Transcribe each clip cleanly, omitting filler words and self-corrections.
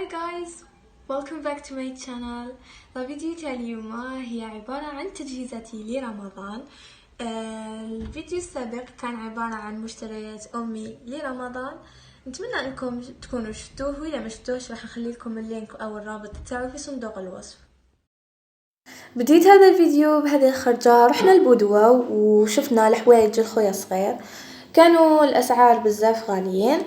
guys, welcome back to my channel. الفيديو تاع اليوم هي عبارة عن تجهيزاتي لرمضان. الفيديو السابق كان عبارة عن مشتريات أمي لرمضان. نتمنى أنكم تكونوا شفتوه، وإذا ما شفتوهش راح نخلي لكم اللينك أو الرابط تاعو في صندوق الوصف. بديت هذا الفيديو بهذه الخرجة. رحنا البدوة وشفنا الحوايج لخويا صغير، كانوا الأسعار بزاف غاليين.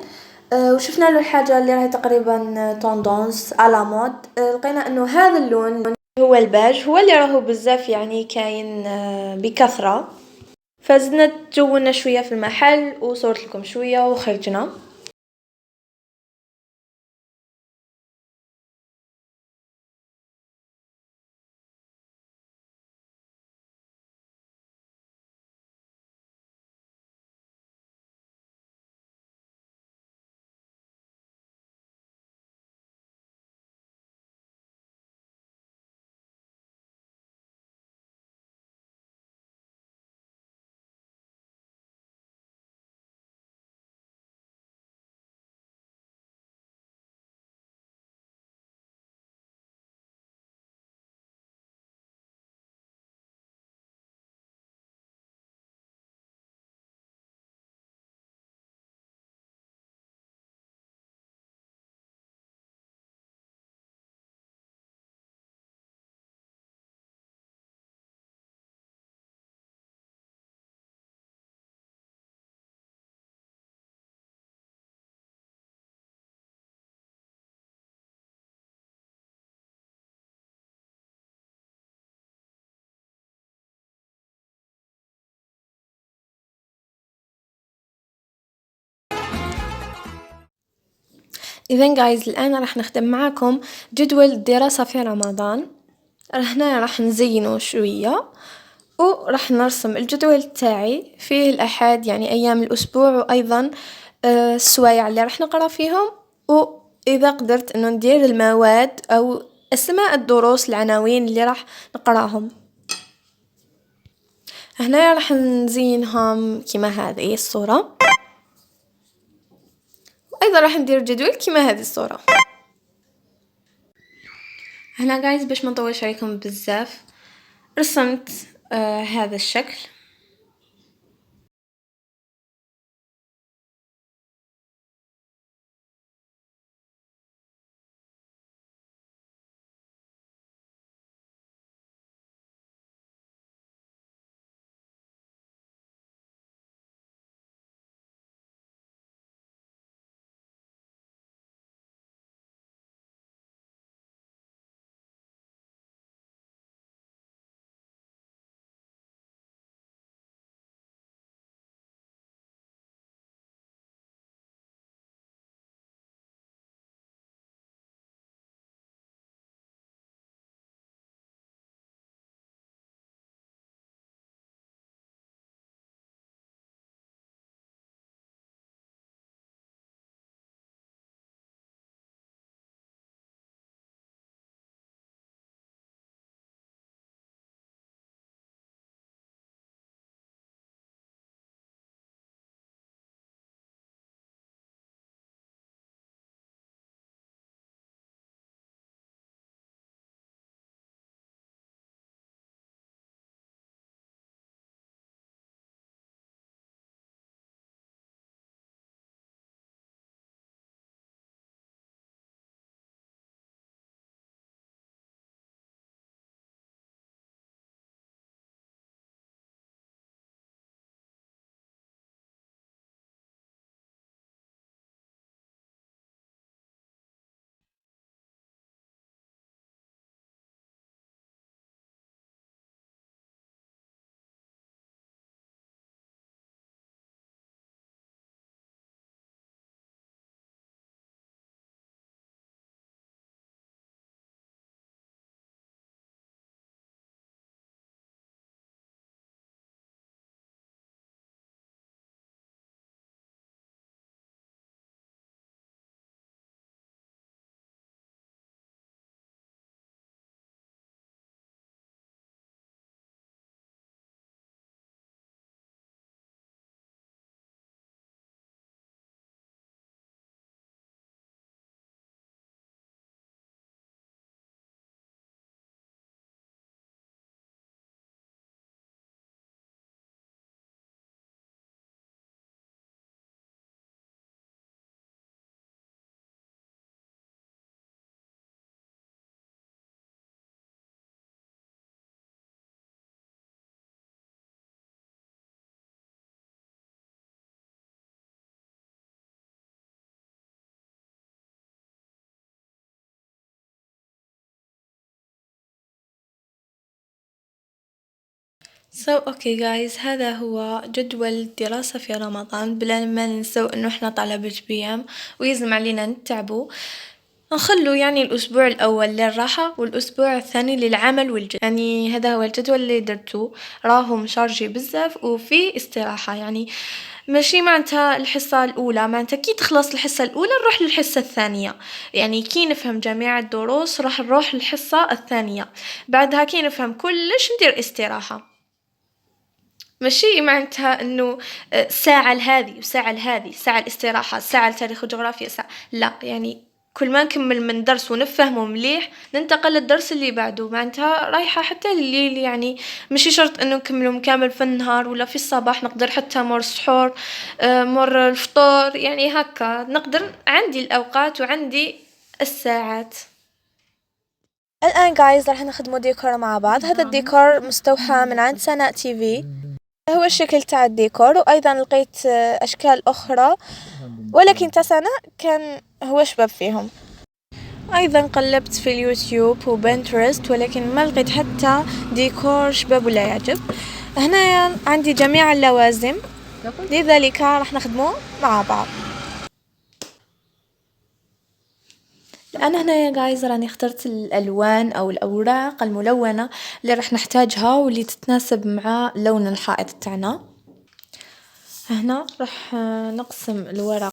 وشفنا له الحاجة اللي راهي تقريبا توندونس على مود. لقينا انه هذا اللون هو الباج، هو اللي راهو بزاف يعني كاين بكثرة. فزدنا تجولنا شوية في المحل وصورت لكم شوية وخرجنا. إذن جايز الآن راح نخدم معكم جدول الدراسة في رمضان. هنا راح نزينه شوية وراح نرسم الجدول تاعي فيه الأحد، يعني أيام الأسبوع، وأيضا السوايع اللي راح نقرأ فيهم، وإذا قدرت أنه ندير المواد أو أسماء الدروس، العناوين اللي راح نقراهم. هنا راح نزينهم كما هذه الصورة، وأيضا راح ندير جدول كما هذه الصورة. هنا جايز باش ما نطولش عليكم بزاف رسمت هذا الشكل. Okay guys، هذا هو جدول الدراسة في رمضان، بلا ما ننسوا انه احنا طلبة بي ام ويلزم علينا نتعبوا. نخلو يعني الاسبوع الاول للراحة والاسبوع الثاني للعمل والجد، يعني هذا هو الجدول اللي درتو، راهو مشارجي بزاف وفي استراحة. يعني ماشي معناتها الحصة الاولى معناتها كي تخلص الحصة الاولى نروح للحصة الثانية، يعني كي نفهم جميع الدروس راح نروح للحصة الثانية، بعدها كي نفهم كلش ندير استراحة. ماشي معناتها انه ساعة لهذه وساعة لهذه، ساعة الاستراحة، ساعة لتاريخ وجغرافيا، ساعة لا، يعني كل ما نكمل من درس ونفهمه مليح ننتقل للدرس اللي بعده، معناتها رايحة حتى الليل. يعني ماشي شرط انه نكمله مكامل في النهار ولا في الصباح، نقدر حتى مور السحور، مور الفطور، يعني هكا نقدر. عندي الاوقات وعندي الساعات. الآن جايز راح نخدمو ديكور مع بعض. هذا الديكور مستوحى من عند سناء تي في، هو الشكل تاع الديكور، وأيضا لقيت أشكال أخرى، ولكن تاع سناء كان هو شباب فيهم. أيضا قلبت في اليوتيوب وبنترست، ولكن ما لقيت حتى ديكور شباب ولا يعجب. هنا عندي جميع اللوازم، لذلك راح نخدمو مع بعض. الآن هنا يا جايز راني اخترت الألوان أو الأوراق الملونة اللي راح نحتاجها واللي تتناسب مع لون الحائط تاعنا. هنا راح نقسم الورق.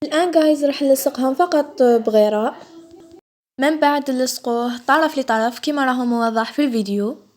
الآن جايز راح نلصقهم فقط بغيراء، من بعد نلصقوه طرف لطرف كما راهو موضح في الفيديو.